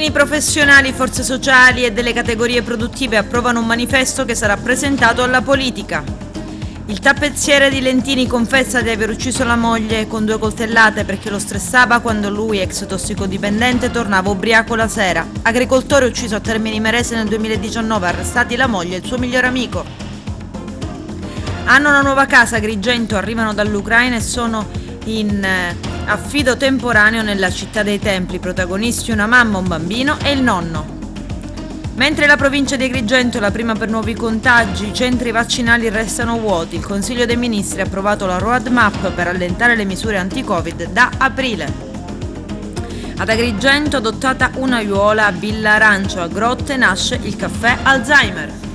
ordini professionali, forze sociali e delle categorie produttive approvano un manifesto che sarà presentato alla politica. Il tappezziere di Lentini confessa di aver ucciso la moglie con 2 coltellate perché lo stressava quando lui, ex tossicodipendente, tornava ubriaco la sera. Agricoltore ucciso a Termini Imerese nel 2019, arrestati la moglie e il suo migliore amico. Hanno una nuova casa a Agrigento, arrivano dall'Ucraina e sono in affido temporaneo nella città dei templi, protagonisti una mamma, un bambino e il nonno. Mentre la provincia di Agrigento è la prima per nuovi contagi, i centri vaccinali restano vuoti. Il Consiglio dei Ministri ha approvato la roadmap per allentare le misure anti-Covid da aprile. Ad Agrigento adottata una aiuola a Villa Arancio, a Grotte nasce il caffè Alzheimer.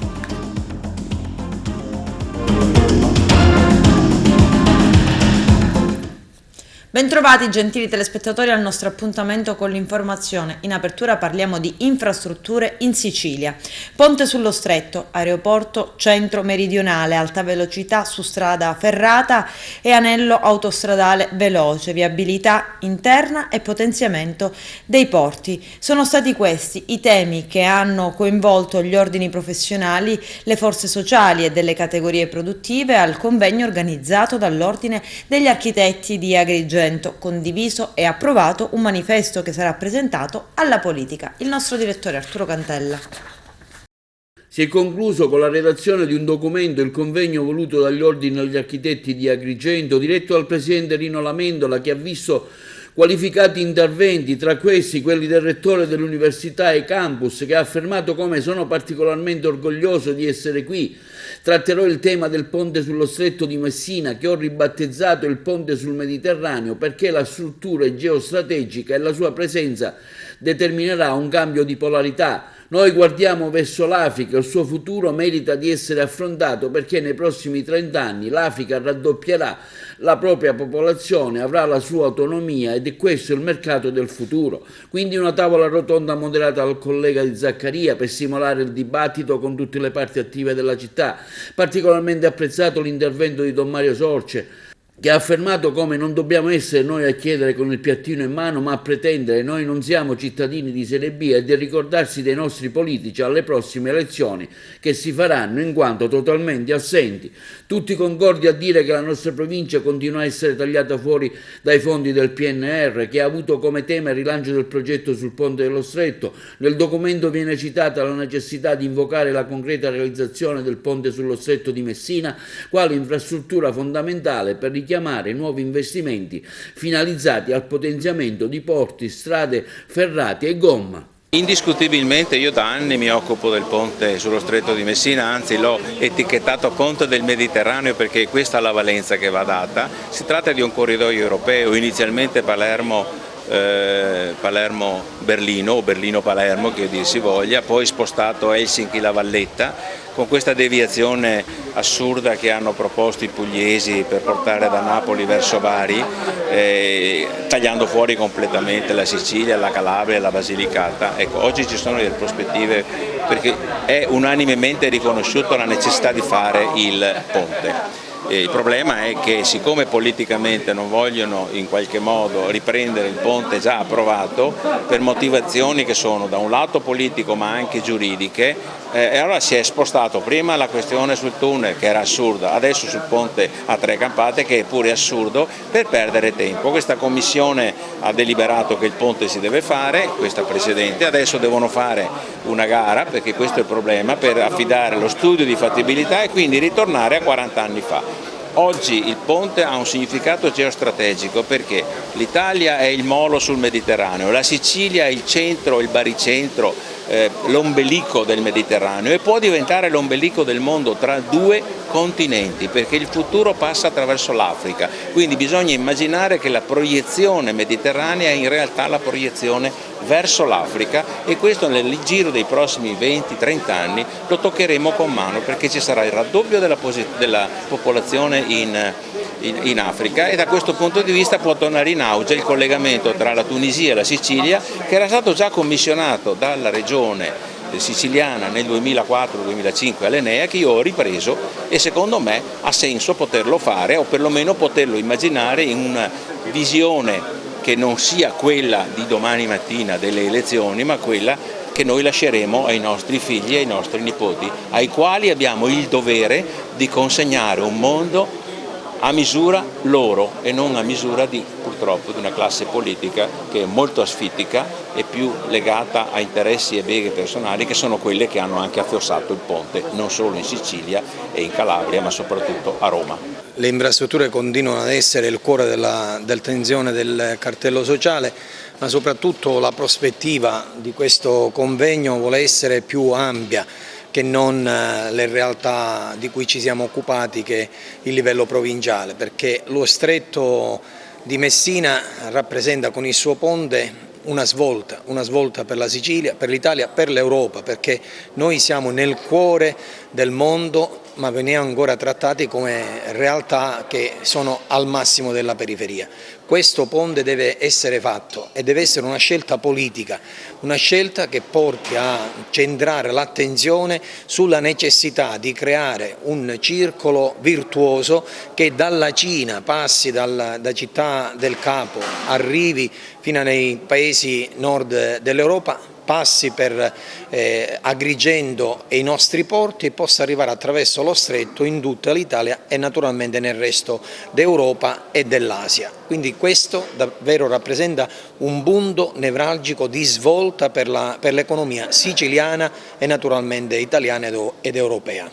Bentrovati gentili telespettatori al nostro appuntamento con l'informazione. In apertura parliamo di infrastrutture in Sicilia. Ponte sullo Stretto, aeroporto centro meridionale, alta velocità su strada ferrata e anello autostradale veloce, viabilità interna e potenziamento dei porti. Sono stati questi i temi che hanno coinvolto gli ordini professionali, le forze sociali e delle categorie produttive al convegno organizzato dall'Ordine degli Architetti di Agrigento. Condiviso e approvato un manifesto che sarà presentato alla politica. Il nostro direttore Arturo Cantella. Si è concluso con la redazione di un documento il convegno voluto dagli ordini degli architetti di Agrigento, diretto dal presidente Rino Lamendola, che ha visto qualificati interventi, tra questi quelli del rettore dell'università e campus, che ha affermato come sono particolarmente orgoglioso di essere qui. Tratterò il tema del ponte sullo Stretto di Messina, che ho ribattezzato il ponte sul Mediterraneo, perché la struttura è geostrategica e la sua presenza determinerà un cambio di polarità. Noi guardiamo verso l'Africa, il suo futuro merita di essere affrontato perché nei prossimi 30 anni l'Africa raddoppierà la propria popolazione, avrà la sua autonomia ed è questo il mercato del futuro. Quindi una tavola rotonda moderata dal collega Di Zaccaria per stimolare il dibattito con tutte le parti attive della città. Particolarmente apprezzato l'intervento di Don Mario Sorce, che ha affermato come non dobbiamo essere noi a chiedere con il piattino in mano, ma a pretendere. Noi non siamo cittadini di serie B e di ricordarsi dei nostri politici alle prossime elezioni che si faranno in quanto totalmente assenti. Tutti concordi a dire che la nostra provincia continua a essere tagliata fuori dai fondi del PNR, che ha avuto come tema il rilancio del progetto sul ponte dello Stretto. Nel documento viene citata la necessità di invocare la concreta realizzazione del ponte sullo Stretto di Messina quale infrastruttura fondamentale per richiamare nuovi investimenti finalizzati al potenziamento di porti, strade ferrate e gomma. Indiscutibilmente io da anni mi occupo del ponte sullo Stretto di Messina, anzi l'ho etichettato ponte del Mediterraneo perché questa è la valenza che va data. Si tratta di un corridoio europeo, inizialmente Palermo-Berlino o Berlino-Palermo che dir si voglia, poi spostato Helsinki-La Valletta con questa deviazione assurda che hanno proposto i pugliesi per portare da Napoli verso Bari, tagliando fuori completamente la Sicilia, la Calabria e la Basilicata. Ecco, oggi ci sono delle prospettive perché è unanimemente riconosciuta la necessità di fare il ponte. Il problema è che siccome politicamente non vogliono in qualche modo riprendere il ponte già approvato per motivazioni che sono da un lato politico ma anche giuridiche, e allora si è spostato prima la questione sul tunnel che era assurda, adesso sul ponte a 3 campate che è pure assurdo per perdere tempo. Questa commissione ha deliberato che il ponte si deve fare, questa precedente, adesso devono fare una gara perché questo è il problema per affidare lo studio di fattibilità e quindi ritornare a 40 anni fa. Oggi il ponte ha un significato geostrategico perché l'Italia è il molo sul Mediterraneo, la Sicilia è il centro, il baricentro, l'ombelico del Mediterraneo e può diventare l'ombelico del mondo tra 2 continenti perché il futuro passa attraverso l'Africa, quindi bisogna immaginare che la proiezione mediterranea è in realtà la proiezione verso l'Africa e questo nel giro dei prossimi 20-30 anni lo toccheremo con mano perché ci sarà il raddoppio della popolazione in Africa e da questo punto di vista può tornare in auge il collegamento tra la Tunisia e la Sicilia che era stato già commissionato dalla regione siciliana nel 2004-2005 all'Enea che io ho ripreso e secondo me ha senso poterlo fare o perlomeno poterlo immaginare in una visione che non sia quella di domani mattina delle elezioni, ma quella che noi lasceremo ai nostri figli e ai nostri nipoti, ai quali abbiamo il dovere di consegnare un mondo a misura loro e non a misura purtroppo di una classe politica che è molto asfittica e più legata a interessi e beghe personali, che sono quelle che hanno anche affossato il ponte, non solo in Sicilia e in Calabria, ma soprattutto a Roma. Le infrastrutture continuano ad essere il cuore della tensione del cartello sociale, ma soprattutto la prospettiva di questo convegno vuole essere più ampia che non le realtà di cui ci siamo occupati, che il livello provinciale, perché lo stretto di Messina rappresenta con il suo ponte una svolta per la Sicilia, per l'Italia, per l'Europa, perché noi siamo nel cuore del mondo, ma veniamo ancora trattati come realtà che sono al massimo della periferia. Questo ponte deve essere fatto e deve essere una scelta politica, una scelta che porti a centrare l'attenzione sulla necessità di creare un circolo virtuoso che dalla Cina passi da Città del Capo, arrivi fino ai paesi nord dell'Europa, passi per Agrigento e i nostri porti e possa arrivare attraverso lo stretto in tutta l'Italia e naturalmente nel resto d'Europa e dell'Asia. Quindi questo davvero rappresenta un punto nevralgico di svolta per l'economia siciliana e naturalmente italiana ed europea.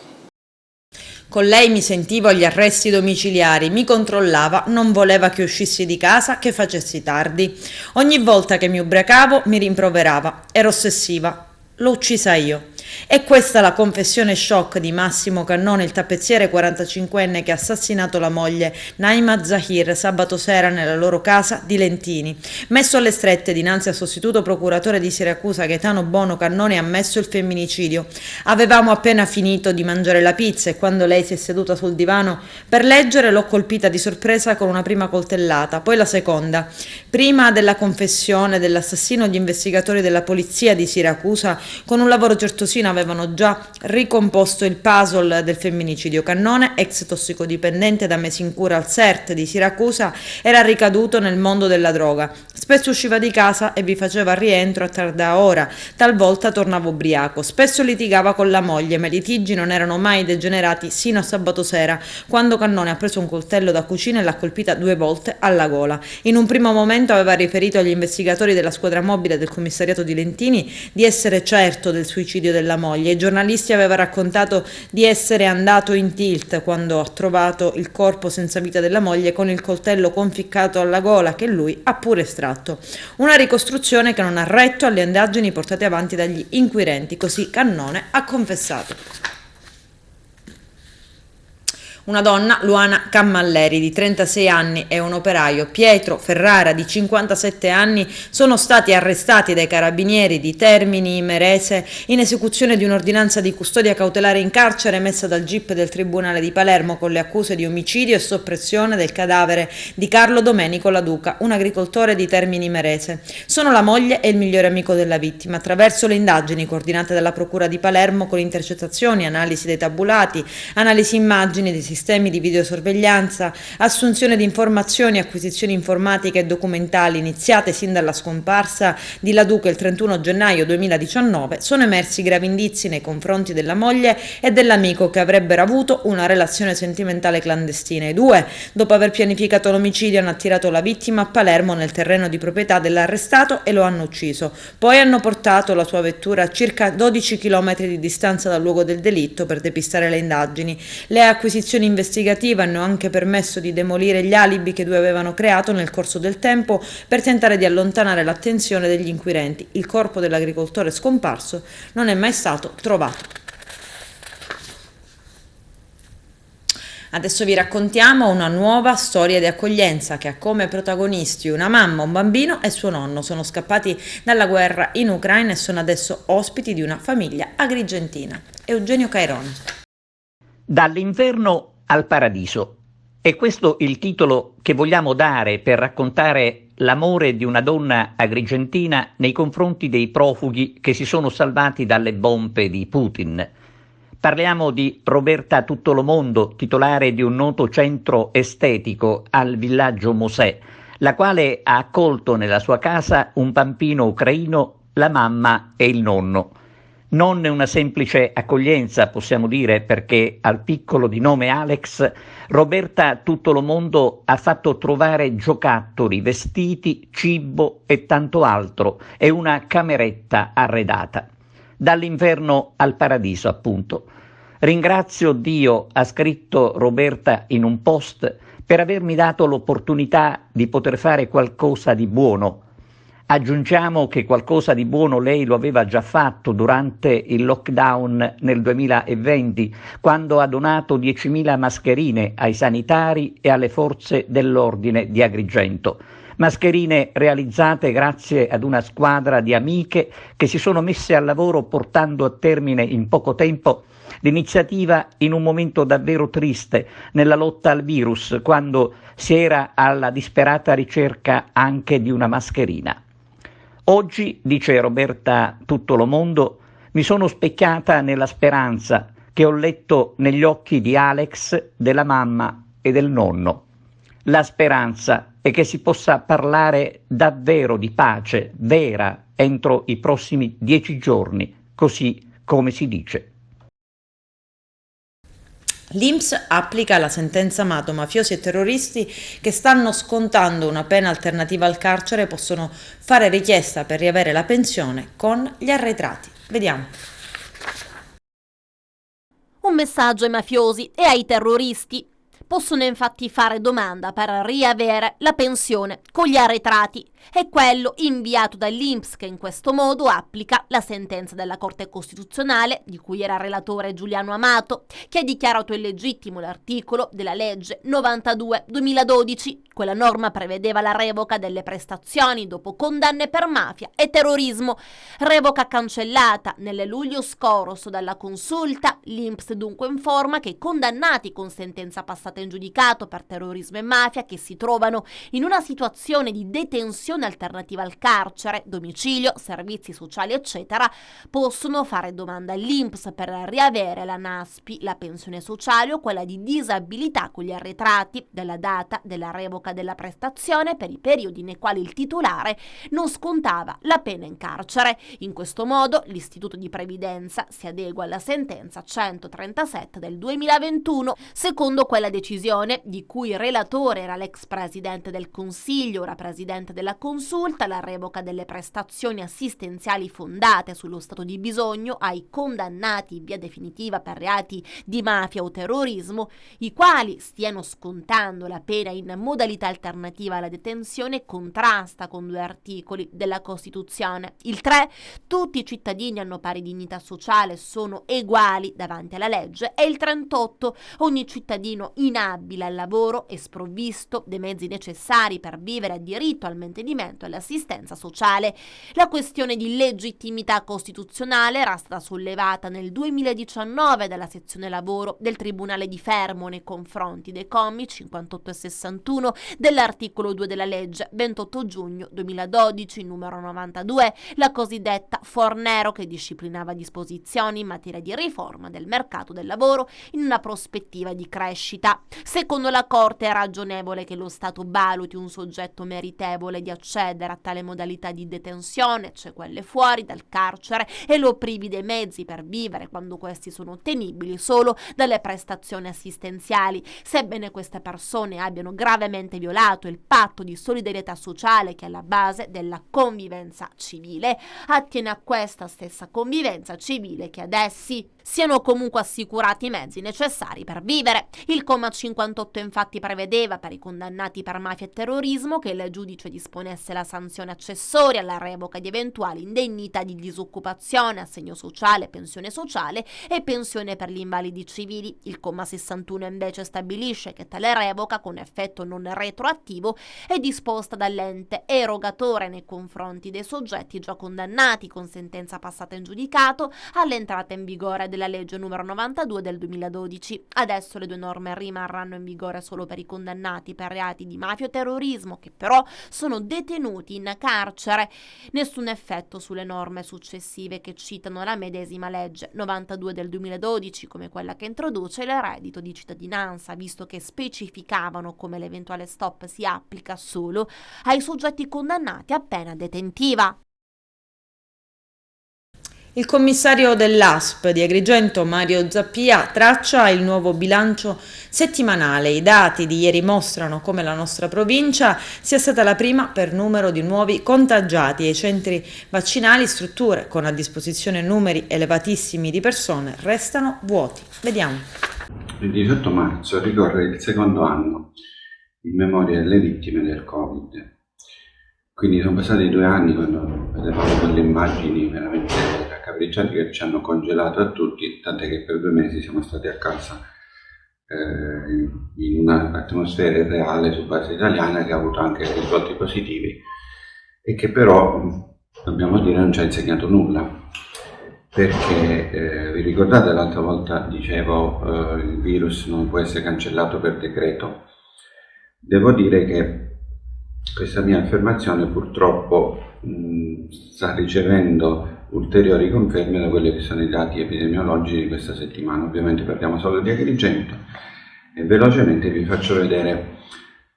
Con lei mi sentivo agli arresti domiciliari, mi controllava, non voleva che uscissi di casa, che facessi tardi. Ogni volta che mi ubriacavo mi rimproverava, ero ossessiva, l'ho uccisa io. E questa la confessione shock di Massimo Cannone, il tappezziere 45enne che ha assassinato la moglie Naima Zahir sabato sera nella loro casa di Lentini. Messo alle strette dinanzi al sostituto procuratore di Siracusa Gaetano Bono, Cannone ha ammesso il femminicidio. Avevamo appena finito di mangiare la pizza e quando lei si è seduta sul divano per leggere l'ho colpita di sorpresa con una prima coltellata, poi la seconda. Prima della confessione dell'assassino, gli investigatori della polizia di Siracusa, con un lavoro certosino, avevano già ricomposto il puzzle del femminicidio. Cannone, ex tossicodipendente da mesi in cura al CERT di Siracusa, era ricaduto nel mondo della droga. Spesso usciva di casa e vi faceva rientro a tarda ora, talvolta tornava ubriaco. Spesso litigava con la moglie, ma i litigi non erano mai degenerati sino a sabato sera, quando Cannone ha preso un coltello da cucina e l'ha colpita 2 volte alla gola. In un primo momento aveva riferito agli investigatori della squadra mobile del commissariato di Lentini di essere certo del suicidio della moglie. Ai giornalisti aveva raccontato di essere andato in tilt quando ha trovato il corpo senza vita della moglie con il coltello conficcato alla gola, che lui ha pure estratto. Una ricostruzione che non ha retto alle indagini portate avanti dagli inquirenti, così Cannone ha confessato. Una donna, Luana Cammalleri, di 36 anni, e un operaio, Pietro Ferrara, di 57 anni, sono stati arrestati dai carabinieri di Termini Imerese in esecuzione di un'ordinanza di custodia cautelare in carcere emessa dal GIP del Tribunale di Palermo con le accuse di omicidio e soppressione del cadavere di Carlo Domenico Laduca, un agricoltore di Termini Imerese. Sono la moglie e il migliore amico della vittima. Attraverso le indagini coordinate dalla Procura di Palermo con intercettazioni, analisi dei tabulati, analisi immagini di sistemi di videosorveglianza, assunzione di informazioni, acquisizioni informatiche e documentali iniziate sin dalla scomparsa di Laduca il 31 gennaio 2019, sono emersi gravi indizi nei confronti della moglie e dell'amico che avrebbero avuto una relazione sentimentale clandestina. I due, dopo aver pianificato l'omicidio, hanno attirato la vittima a Palermo nel terreno di proprietà dell'arrestato e lo hanno ucciso. Poi hanno portato la sua vettura a circa 12 km di distanza dal luogo del delitto per depistare le indagini. Le acquisizioni investigative hanno anche permesso di demolire gli alibi che i due avevano creato nel corso del tempo per tentare di allontanare l'attenzione degli inquirenti. Il corpo dell'agricoltore scomparso non è mai stato trovato. Adesso vi raccontiamo una nuova storia di accoglienza che ha come protagonisti una mamma, un bambino e suo nonno. Sono scappati dalla guerra in Ucraina e sono adesso ospiti di una famiglia agrigentina. Eugenio Cairone. Dall'inferno al paradiso. È questo il titolo che vogliamo dare per raccontare l'amore di una donna agrigentina nei confronti dei profughi che si sono salvati dalle bombe di Putin. Parliamo di Roberta Tuttolomondo, titolare di un noto centro estetico al villaggio Mosè, la quale ha accolto nella sua casa un bambino ucraino, la mamma e il nonno. Non una semplice accoglienza, possiamo dire, perché al piccolo di nome Alex, Roberta Tuttolomondo ha fatto trovare giocattoli, vestiti, cibo e tanto altro, e una cameretta arredata. Dall'inferno al paradiso, appunto. Ringrazio Dio, ha scritto Roberta in un post, per avermi dato l'opportunità di poter fare qualcosa di buono. Aggiungiamo che qualcosa di buono lei lo aveva già fatto durante il lockdown nel 2020, quando ha donato 10.000 mascherine ai sanitari e alle forze dell'ordine di Agrigento. Mascherine realizzate grazie ad una squadra di amiche che si sono messe al lavoro portando a termine in poco tempo l'iniziativa in un momento davvero triste nella lotta al virus, quando si era alla disperata ricerca anche di una mascherina. Oggi, dice Roberta Tuttolomondo, mi sono specchiata nella speranza che ho letto negli occhi di Alex, della mamma e del nonno. La speranza è che si possa parlare davvero di pace vera entro i prossimi 10 giorni, così come si dice. L'INPS applica la sentenza Amato. Mafiosi e terroristi che stanno scontando una pena alternativa al carcere possono fare richiesta per riavere la pensione con gli arretrati. Vediamo. Un messaggio ai mafiosi e ai terroristi. Possono infatti fare domanda per riavere la pensione con gli arretrati. È quello inviato dall'INPS, che in questo modo applica la sentenza della Corte Costituzionale, di cui era relatore Giuliano Amato, che ha dichiarato illegittimo l'articolo della legge 92/2012. Quella norma prevedeva la revoca delle prestazioni dopo condanne per mafia e terrorismo, revoca cancellata nel luglio scorso dalla Consulta. L'INPS dunque informa che i condannati con sentenza passata in giudicato per terrorismo e mafia, che si trovano in una situazione di detenzione alternativa al carcere, domicilio, servizi sociali eccetera, possono fare domanda all'INPS per riavere la NASPI, la pensione sociale o quella di disabilità con gli arretrati della data della revoca della prestazione per i periodi nei quali il titolare non scontava la pena in carcere. In questo modo l'Istituto di Previdenza si adegua alla sentenza 137 del 2021. Secondo quella decisione, di cui relatore era l'ex presidente del Consiglio, ora presidente della Consulta, la revoca delle prestazioni assistenziali fondate sullo stato di bisogno ai condannati in via definitiva per reati di mafia o terrorismo, i quali stiano scontando la pena in modalità alternativa alla detenzione, contrasta con 2 articoli della Costituzione. Il 3, tutti i cittadini hanno pari dignità sociale, sono uguali davanti alla legge, e il 38, ogni cittadino inabile al lavoro e sprovvisto dei mezzi necessari per vivere ha diritto al mantenimento e all'assistenza sociale. La questione di legittimità costituzionale era stata sollevata nel 2019 dalla sezione lavoro del Tribunale di Fermo nei confronti dei commi 58 e 61 dell'articolo 2 della legge 28 giugno 2012 numero 92, la cosiddetta Fornero, che disciplinava disposizioni in materia di riforma del mercato del lavoro in una prospettiva di crescita. Secondo la Corte è ragionevole che lo Stato valuti un soggetto meritevole di accedere a tale modalità di detenzione, cioè quelle fuori dal carcere, e lo privi dei mezzi per vivere quando questi sono ottenibili solo dalle prestazioni assistenziali, sebbene queste persone abbiano gravemente violato il patto di solidarietà sociale che è alla base della convivenza civile. Attiene a questa stessa convivenza civile che ad essi siano comunque assicurati i mezzi necessari per vivere. Il comma 58 infatti prevedeva per i condannati per mafia e terrorismo che il giudice disponesse la sanzione accessoria alla revoca di eventuali indennità di disoccupazione, assegno sociale, pensione sociale e pensione per gli invalidi civili. Il comma 61 invece stabilisce che tale revoca, con effetto non retroattivo, è disposta dall'ente erogatore nei confronti dei soggetti già condannati con sentenza passata in giudicato all'entrata in vigore della legge numero 92 del 2012. Adesso le 2 norme rimarranno in vigore solo per i condannati per reati di mafia o terrorismo che però sono detenuti detenuti in carcere. Nessun effetto sulle norme successive che citano la medesima legge 92 del 2012, come quella che introduce il reddito di cittadinanza, visto che specificavano come l'eventuale stop si applica solo ai soggetti condannati a pena detentiva. Il commissario dell'ASP di Agrigento, Mario Zappia, traccia il nuovo bilancio settimanale. I dati di ieri mostrano come la nostra provincia sia stata la prima per numero di nuovi contagiati e i centri vaccinali, strutture con a disposizione numeri elevatissimi di persone, restano vuoti. Vediamo. Il 18 marzo ricorre il secondo anno in memoria delle vittime del Covid. Quindi sono passati 2 anni quando vedevamo quelle immagini veramente raccapriccianti che ci hanno congelato a tutti, tant'è che per 2 mesi siamo stati a casa in un'atmosfera reale su base italiana che ha avuto anche risvolti positivi e che però, dobbiamo dire, non ci ha insegnato nulla. Perché vi ricordate l'altra volta dicevo il virus non può essere cancellato per decreto? Devo dire che questa mia affermazione purtroppo sta ricevendo ulteriori conferme da quelli che sono i dati epidemiologici di questa settimana. Ovviamente parliamo solo di Agrigento e velocemente vi faccio vedere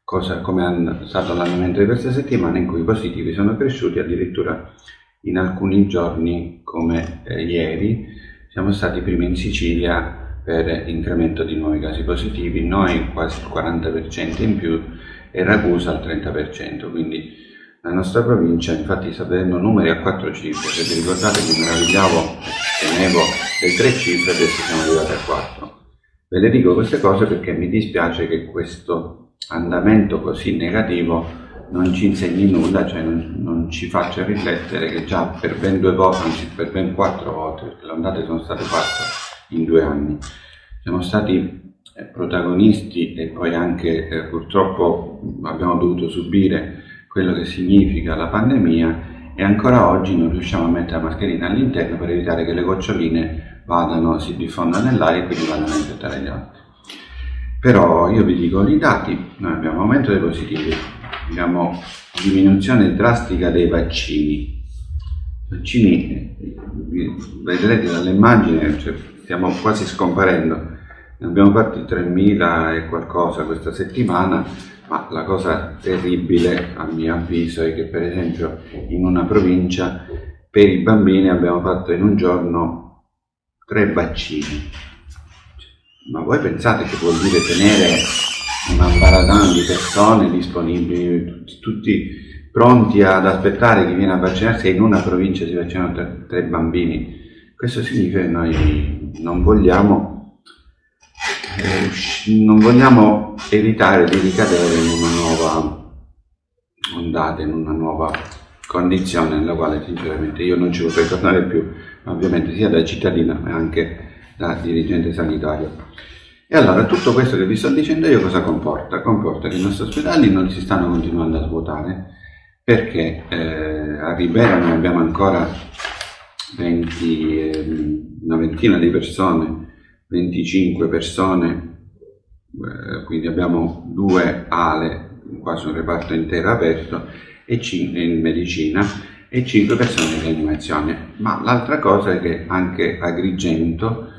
come è stato l'andamento di questa settimana, in cui i positivi sono cresciuti addirittura in alcuni giorni, come ieri siamo stati primi in Sicilia per incremento di nuovi casi positivi, noi quasi il 40% in più e Ragusa al 30%, quindi la nostra provincia infatti sta vedendo numeri a 4 cifre. Se vi ricordate mi meravigliavo, tenevo le 3 cifre, adesso siamo arrivati a 4. Ve le dico queste cose perché mi dispiace che questo andamento così negativo non ci insegni nulla, cioè non ci faccia riflettere che già per ben 2 volte, anzi per ben 4 volte, perché le ondate sono state 4 in 2 anni, siamo stati protagonisti e poi anche purtroppo abbiamo dovuto subire quello che significa la pandemia e ancora oggi non riusciamo a mettere la mascherina all'interno per evitare che le goccioline si diffondano nell'aria e quindi vadano a infettare gli altri. Però io vi dico i dati: noi abbiamo aumento dei positivi, abbiamo diminuzione drastica dei vaccini, vedrete dall'immagine, cioè, stiamo quasi scomparendo. Ne abbiamo fatti 3.000 e qualcosa questa settimana, ma la cosa terribile a mio avviso è che per esempio in una provincia per i bambini abbiamo fatto in un giorno 3 vaccini. Ma voi pensate che vuol dire tenere un ambaradan di persone disponibili, tutti pronti ad aspettare chi viene a vaccinarsi, e in una provincia si vaccinano 3 bambini? Questo significa che noi non vogliamo evitare di ricadere in una nuova ondata, in una nuova condizione nella quale sinceramente io non ci potrei tornare più, ovviamente sia da cittadino ma anche da dirigente sanitario. E allora tutto questo che vi sto dicendo io cosa comporta? Comporta che i nostri ospedali non si stanno continuando a svuotare, perché a Ribera noi abbiamo ancora una ventina di persone, 25 persone, quindi abbiamo 2 ale, quasi un reparto intero aperto in medicina e 5 persone in rianimazione. Ma l'altra cosa è che anche Agrigento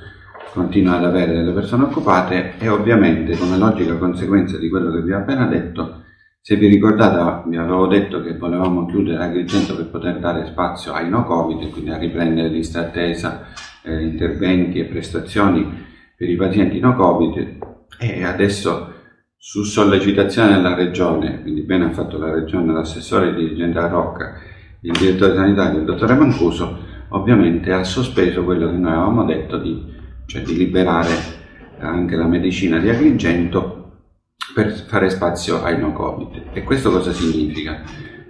continua ad avere delle persone occupate e ovviamente, come logica conseguenza di quello che vi ho appena detto, se vi ricordate vi avevo detto che volevamo chiudere Agrigento per poter dare spazio ai no Covid e quindi a riprendere liste attesa, interventi e prestazioni per i pazienti no Covid, e adesso su sollecitazione della Regione, quindi bene ha fatto la Regione, l'assessore dirigente a Rocca, il direttore sanitario, il dottore Mancuso, ovviamente ha sospeso quello che noi avevamo detto cioè di liberare anche la medicina di Agrigento per fare spazio ai no Covid. E questo cosa significa?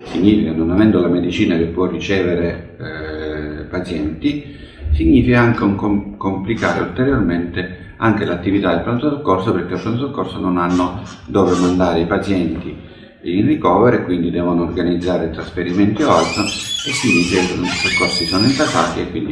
Significa, non avendo la medicina che può ricevere pazienti, significa anche complicare ulteriormente anche l'attività del pronto soccorso, perché al pronto soccorso non hanno dove mandare i pazienti in ricovero e quindi devono organizzare trasferimenti o altro, e significa che i soccorsi sono intasati e quindi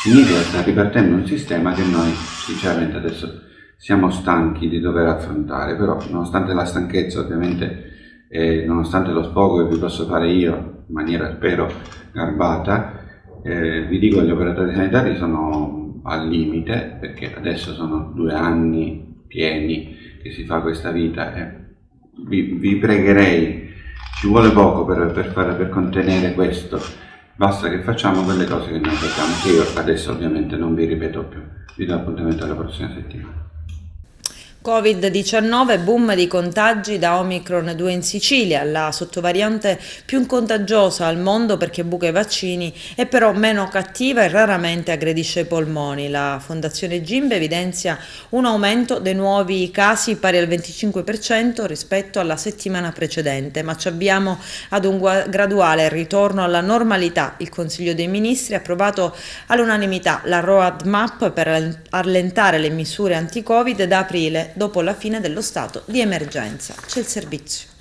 significa che sta ripartendo un sistema che noi sinceramente adesso siamo stanchi di dover affrontare. Però nonostante la stanchezza ovviamente e nonostante lo sfogo che vi posso fare io in maniera spero garbata, vi dico che gli operatori sanitari sono al limite, perché adesso sono 2 anni pieni che si fa questa vita e vi pregherei, ci vuole poco per contenere questo, basta che facciamo quelle cose che noi facciamo, che io adesso ovviamente non vi ripeto più. Vi do appuntamento alla prossima settimana. Covid-19, boom di contagi da Omicron 2 in Sicilia, la sottovariante più contagiosa al mondo perché buca i vaccini è però meno cattiva e raramente aggredisce i polmoni. La Fondazione Gimbe evidenzia un aumento dei nuovi casi pari al 25% rispetto alla settimana precedente, ma ci abbiamo ad un graduale ritorno alla normalità. Il Consiglio dei Ministri ha approvato all'unanimità la roadmap per allentare le misure anti-Covid da aprile, dopo la fine dello stato di emergenza. C'è il servizio.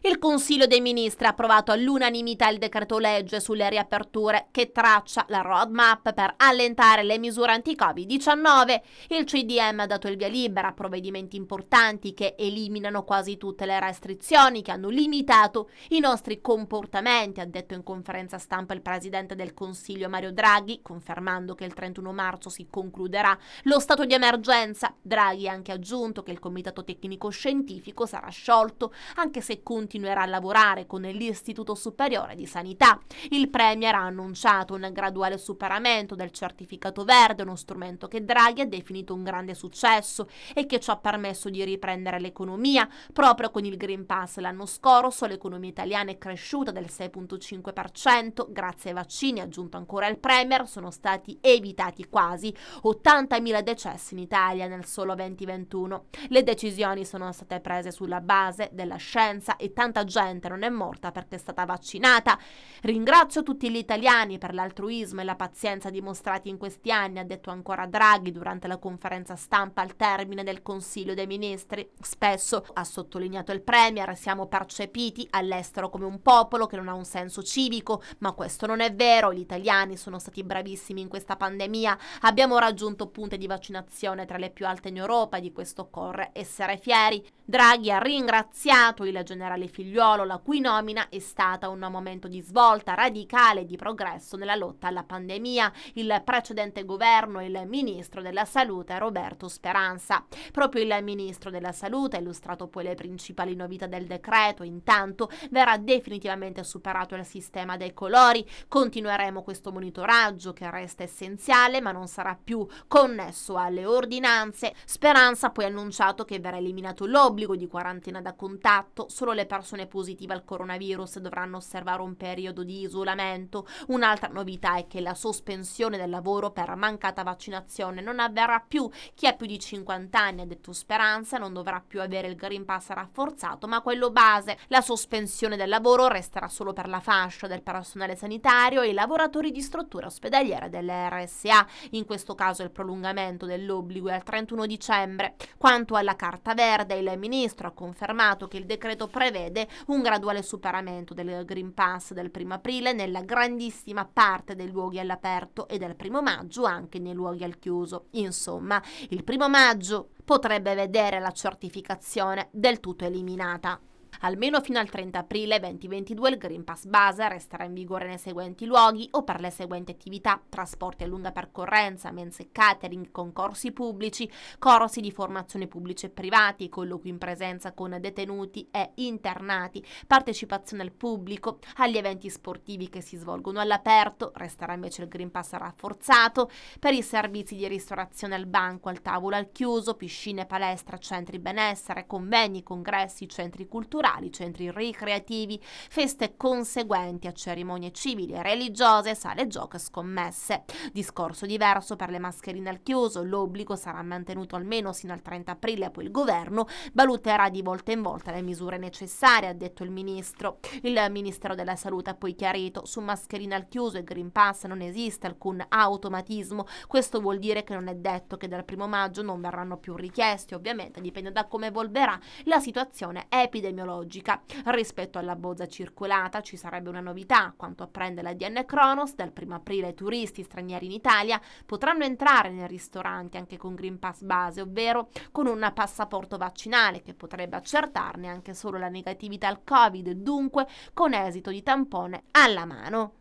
Il Consiglio dei Ministri ha approvato all'unanimità il decreto legge sulle riaperture che traccia la roadmap per allentare le misure anti-Covid-19. Il CDM ha dato il via libera a provvedimenti importanti che eliminano quasi tutte le restrizioni che hanno limitato i nostri comportamenti, ha detto in conferenza stampa il Presidente del Consiglio Mario Draghi, confermando che il 31 marzo si concluderà lo stato di emergenza. Draghi ha anche aggiunto che il Comitato Tecnico Scientifico sarà sciolto, anche se continuerà a lavorare con l'Istituto Superiore di Sanità. Il Premier ha annunciato un graduale superamento del certificato verde, uno strumento che Draghi ha definito un grande successo e che ci ha permesso di riprendere l'economia. Proprio con il Green Pass l'anno scorso l'economia italiana è cresciuta del 6,5%, grazie ai vaccini, ha aggiunto ancora il Premier, sono stati evitati quasi 80.000 decessi in Italia nel solo 2021. Le decisioni sono state prese sulla base della scienza e tanta gente non è morta perché è stata vaccinata. Ringrazio tutti gli italiani per l'altruismo e la pazienza dimostrati in questi anni, ha detto ancora Draghi durante la conferenza stampa al termine del Consiglio dei Ministri. Spesso, ha sottolineato il Premier, siamo percepiti all'estero come un popolo che non ha un senso civico, ma questo non è vero. Gli italiani sono stati bravissimi in questa pandemia, abbiamo raggiunto punte di vaccinazione tra le più alte in Europa, di questo occorre essere fieri. Draghi ha ringraziato il generale Figliuolo, la cui nomina è stata un momento di svolta radicale e di progresso nella lotta alla pandemia. Il precedente governo e il ministro della Salute Roberto Speranza. Proprio il ministro della Salute ha illustrato poi le principali novità del decreto. Intanto verrà definitivamente superato il sistema dei colori. Continueremo questo monitoraggio che resta essenziale ma non sarà più connesso alle ordinanze. Speranza ha poi annunciato che verrà eliminato l'obbligo di quarantena da contatto. Solo le persone positive al coronavirus dovranno osservare un periodo di isolamento. Un'altra novità è che la sospensione del lavoro per mancata vaccinazione non avverrà più. Chi ha più di 50 anni, ha detto Speranza, non dovrà più avere il Green Pass rafforzato, ma quello base. La sospensione del lavoro resterà solo per la fascia del personale sanitario e i lavoratori di strutture ospedaliere delle RSA. In questo caso il prolungamento dell'obbligo è al 31 dicembre. Quanto alla carta verde, il ministro ha confermato che il decreto prevede un graduale superamento del Green Pass del 1 aprile nella grandissima parte dei luoghi all'aperto e del 1 maggio anche nei luoghi al chiuso. Insomma, il 1 maggio potrebbe vedere la certificazione del tutto eliminata. Almeno fino al 30 aprile 2022 il Green Pass base resterà in vigore nei seguenti luoghi o per le seguenti attività: trasporti a lunga percorrenza, mense e catering, concorsi pubblici, corsi di formazione pubblici e privati, colloqui in presenza con detenuti e internati, partecipazione al pubblico, agli eventi sportivi che si svolgono all'aperto. Resterà invece il Green Pass rafforzato per i servizi di ristorazione al banco, al tavolo al chiuso, piscine, palestra, centri benessere, convegni, congressi, centri culturali, centri ricreativi, feste conseguenti a cerimonie civili e religiose, sale gioco e scommesse. Discorso diverso per le mascherine al chiuso, l'obbligo sarà mantenuto almeno sino al 30 aprile, poi il governo valuterà di volta in volta le misure necessarie, ha detto il ministro. Il Ministero della Salute ha poi chiarito: su mascherine al chiuso e Green Pass non esiste alcun automatismo. Questo vuol dire che non è detto che dal 1 maggio non verranno più richiesti, ovviamente dipende da come evolverà la situazione epidemiologica tecnologica. Rispetto alla bozza circolata ci sarebbe una novità: quanto apprende la DN Kronos, dal 1 aprile i turisti stranieri in Italia potranno entrare nei ristoranti anche con Green Pass base, ovvero con un passaporto vaccinale che potrebbe accertarne anche solo la negatività al Covid, dunque con esito di tampone alla mano.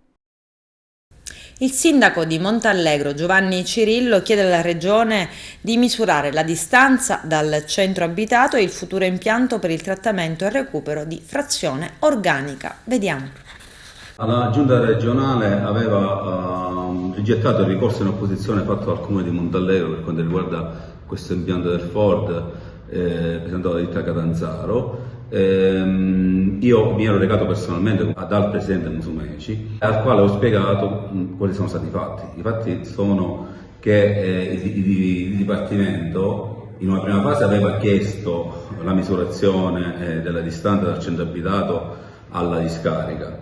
Il sindaco di Montallegro, Giovanni Cirillo, chiede alla Regione di misurare la distanza dal centro abitato e il futuro impianto per il trattamento e recupero di frazione organica. Vediamo. La Giunta regionale aveva rigettato il ricorso in opposizione fatto dal Comune di Montallegro per quanto riguarda questo impianto del Ford presentato da ditta Catanzaro. Io mi ero recato personalmente dal presidente Musumeci, al quale ho spiegato quali sono stati i fatti. I fatti sono che il Dipartimento in una prima fase aveva chiesto la misurazione della distanza dal centro abitato alla discarica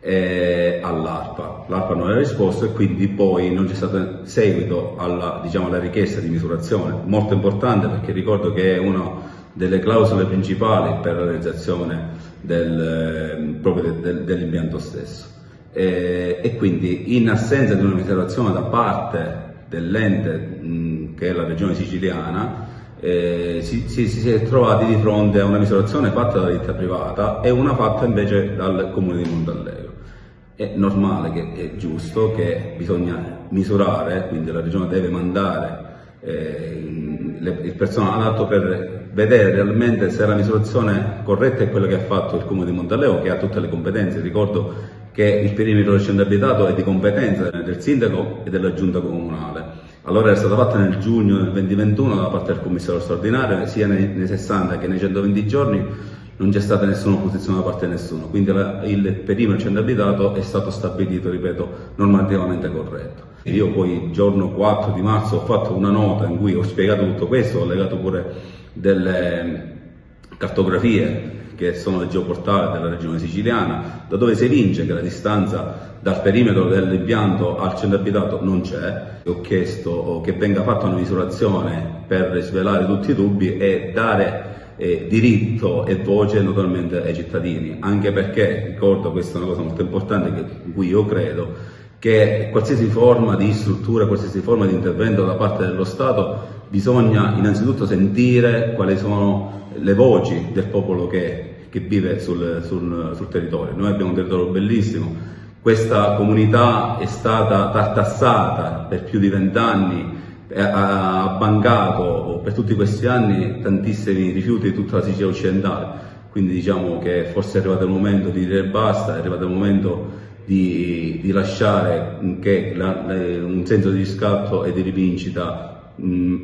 all'ARPA. L'ARPA non aveva risposto e quindi poi non c'è stato seguito alla richiesta di misurazione, molto importante perché ricordo che è una delle clausole principali per la realizzazione dell'impianto stesso. E quindi in assenza di una misurazione da parte dell'ente che è la Regione Siciliana, si è trovati di fronte a una misurazione fatta da ditta privata e una fatta invece dal Comune di Montallegro. È normale, che è giusto, che bisogna misurare, quindi la Regione deve mandare il personale adatto per vedere realmente se la misurazione corretta è quella che ha fatto il Comune di Montallegro, che ha tutte le competenze. Ricordo che il perimetro del centro abitato è di competenza del sindaco e della giunta comunale. Allora era stata fatta nel giugno del 2021 da parte del commissario straordinario, sia nei 60 che nei 120 giorni non c'è stata nessuna opposizione da parte di nessuno, quindi il perimetro del centro abitato è stato stabilito, ripeto, normativamente corretto. Io poi il giorno 4 di marzo ho fatto una nota in cui ho spiegato tutto questo, ho legato pure delle cartografie che sono del geoportale della regione siciliana, da dove si evince che la distanza dal perimetro dell'impianto al centro abitato non c'è. Ho chiesto che venga fatta una misurazione per svelare tutti i dubbi e dare diritto e voce naturalmente ai cittadini, anche perché, ricordo, questa è una cosa molto importante in cui io credo, che qualsiasi forma di struttura, qualsiasi forma di intervento da parte dello Stato bisogna innanzitutto sentire quali sono le voci del popolo che vive sul territorio. Noi abbiamo un territorio bellissimo, questa comunità è stata tartassata per più di 20 anni, ha bancato per tutti questi anni tantissimi rifiuti di tutta la Sicilia occidentale, quindi diciamo che forse è arrivato il momento di dire basta, è arrivato il momento di lasciare che un senso di riscatto e di rivincita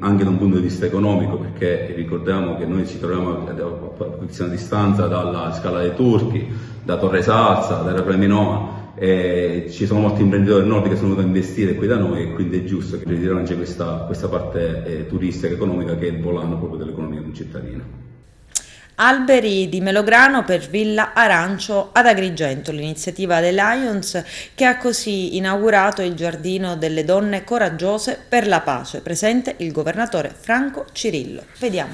anche da un punto di vista economico, perché ricordiamo che noi ci troviamo a pochissima distanza dalla Scala dei Turchi, da Torre Salsa, da Reminoa. Ci sono molti imprenditori del nord che sono venuti a investire qui da noi e quindi è giusto che rilanci questa parte turistica e economica che è il volano proprio dell'economia cittadina. Alberi di melograno per Villa Arancio ad Agrigento, l'iniziativa dei Lions che ha così inaugurato il Giardino delle Donne Coraggiose per la Pace, presente il governatore Franco Cirillo. Vediamo.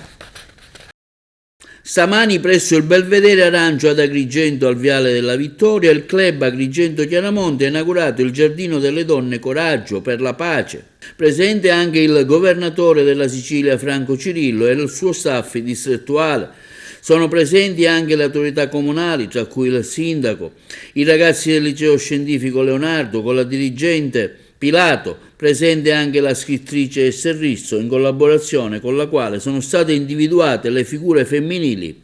Stamani presso il Belvedere Arancio ad Agrigento al Viale della Vittoria il club Agrigento Chiaramonte ha inaugurato il Giardino delle Donne Coraggio per la Pace. Presente anche il governatore della Sicilia Franco Cirillo e il suo staff distrettuale. Sono presenti anche le autorità comunali, tra cui il sindaco, i ragazzi del liceo scientifico Leonardo con la dirigente Pilato, presente anche la scrittrice Serrisso, in collaborazione con la quale sono state individuate le figure femminili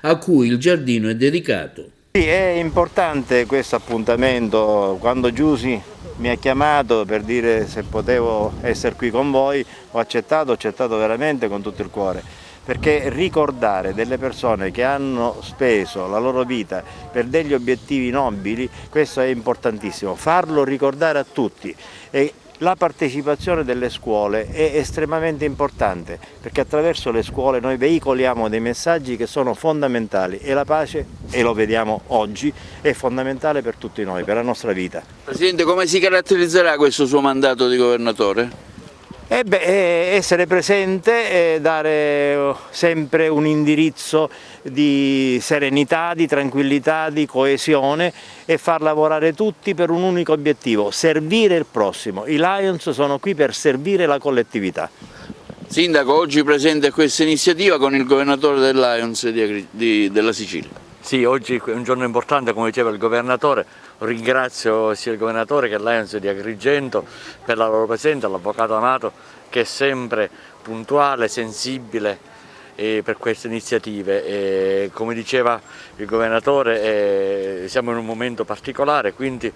a cui il giardino è dedicato. Sì, è importante questo appuntamento. Quando Giusy mi ha chiamato per dire se potevo essere qui con voi, ho accettato veramente con tutto il cuore. Perché ricordare delle persone che hanno speso la loro vita per degli obiettivi nobili, questo è importantissimo, farlo ricordare a tutti. E la partecipazione delle scuole è estremamente importante, perché attraverso le scuole noi veicoliamo dei messaggi che sono fondamentali e la pace, e lo vediamo oggi, è fondamentale per tutti noi, per la nostra vita. Presidente, come si caratterizzerà questo suo mandato di governatore? Essere presente e dare sempre un indirizzo di serenità, di tranquillità, di coesione e far lavorare tutti per un unico obiettivo: servire il prossimo. I Lions sono qui per servire la collettività. Sindaco, oggi presente questa iniziativa con il governatore del Lions della Sicilia. Sì, oggi è un giorno importante, come diceva il governatore. Ringrazio sia il governatore che il Lions di Agrigento per la loro presenza, l'avvocato Amato che è sempre puntuale, sensibile per queste iniziative. Come diceva il governatore, siamo in un momento particolare, quindi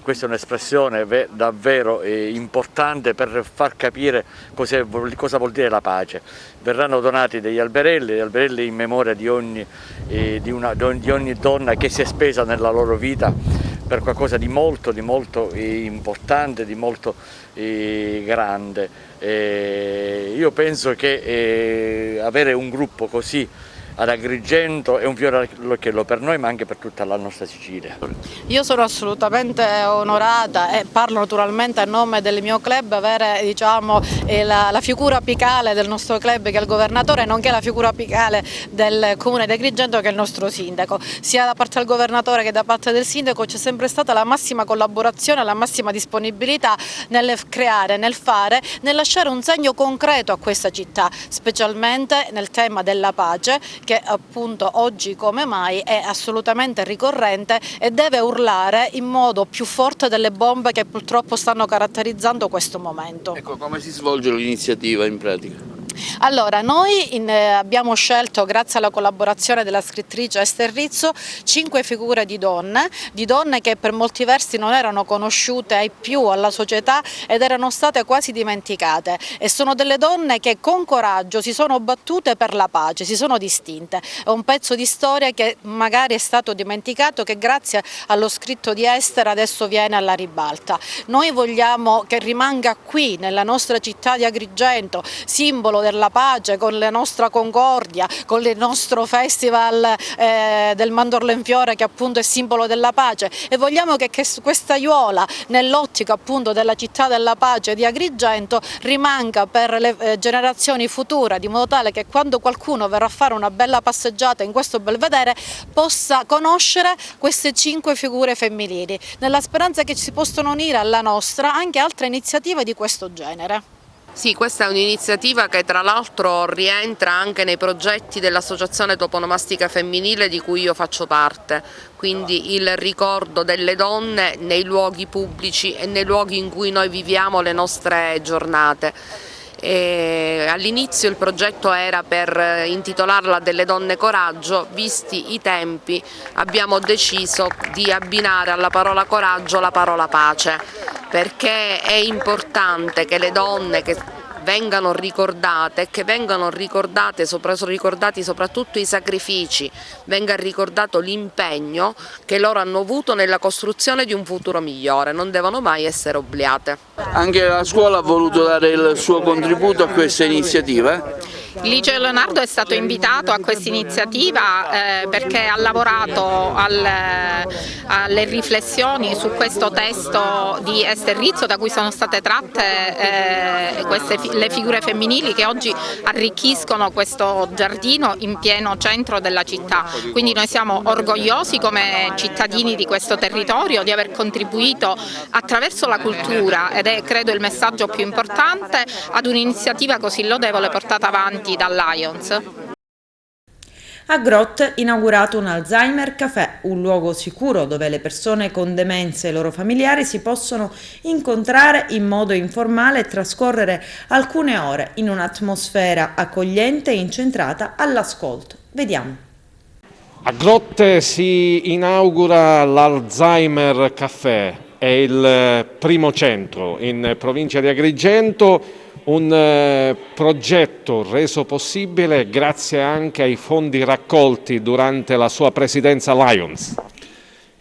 questa è un'espressione davvero importante per far capire cosa vuol dire la pace. Verranno donati degli alberelli in memoria di ogni donna che si è spesa nella loro vita per qualcosa di molto importante, di molto grande. Io penso che avere un gruppo così ad Agrigento è un fiore all'occhiello per noi, ma anche per tutta la nostra Sicilia. Io sono assolutamente onorata e parlo naturalmente a nome del mio club, avere la figura apicale del nostro club che è il governatore, nonché la figura apicale del comune di Agrigento che è il nostro sindaco. Sia da parte del governatore che da parte del sindaco c'è sempre stata la massima collaborazione, la massima disponibilità nel creare, nel fare, nel lasciare un segno concreto a questa città, specialmente nel tema della pace, che appunto oggi come mai è assolutamente ricorrente e deve urlare in modo più forte delle bombe che purtroppo stanno caratterizzando questo momento. Ecco, come si svolge l'iniziativa in pratica? Allora, noi abbiamo scelto, grazie alla collaborazione della scrittrice Ester Rizzo, 5 figure di donne che per molti versi non erano conosciute ai più alla società ed erano state quasi dimenticate, e sono delle donne che con coraggio si sono battute per la pace, si sono distinte. È un pezzo di storia che magari è stato dimenticato, che grazie allo scritto di Ester adesso viene alla ribalta. Noi vogliamo che rimanga qui nella nostra città di Agrigento, simbolo della pace, con la nostra concordia, con il nostro festival del Mandorlo in Fiore, che appunto è simbolo della pace, e vogliamo che questa aiuola nell'ottica appunto della città della pace di Agrigento rimanga per le generazioni future, di modo tale che quando qualcuno verrà a fare una bella passeggiata in questo belvedere possa conoscere queste 5 figure femminili, nella speranza che si possano unire alla nostra anche altre iniziative di questo genere. Sì, questa è un'iniziativa che tra l'altro rientra anche nei progetti dell'Associazione Toponomastica Femminile di cui io faccio parte, quindi il ricordo delle donne nei luoghi pubblici e nei luoghi in cui noi viviamo le nostre giornate. All'inizio il progetto era per intitolarla Delle donne coraggio, visti i tempi abbiamo deciso di abbinare alla parola coraggio la parola pace, perché è importante che le donne che vengano ricordate e che vengano ricordati soprattutto i sacrifici, venga ricordato l'impegno che loro hanno avuto nella costruzione di un futuro migliore, non devono mai essere obliate. Anche la scuola ha voluto dare il suo contributo a questa iniziativa? Il Liceo Leonardo è stato invitato a questa iniziativa perché ha lavorato alle riflessioni su questo testo di Ester Rizzo, da cui sono state tratte le figure femminili che oggi arricchiscono questo giardino in pieno centro della città. Quindi noi siamo orgogliosi come cittadini di questo territorio di aver contribuito attraverso la cultura, ed è credo il messaggio più importante, ad un'iniziativa così lodevole portata avanti dal Lions. A Grot inaugurato un Alzheimer Café, un luogo sicuro dove le persone con demenze e i loro familiari si possono incontrare in modo informale e trascorrere alcune ore in un'atmosfera accogliente e incentrata all'ascolto. Vediamo. A Grot si inaugura l'Alzheimer Café, è il primo centro in provincia di Agrigento. Un progetto reso possibile grazie anche ai fondi raccolti durante la sua presidenza Lions.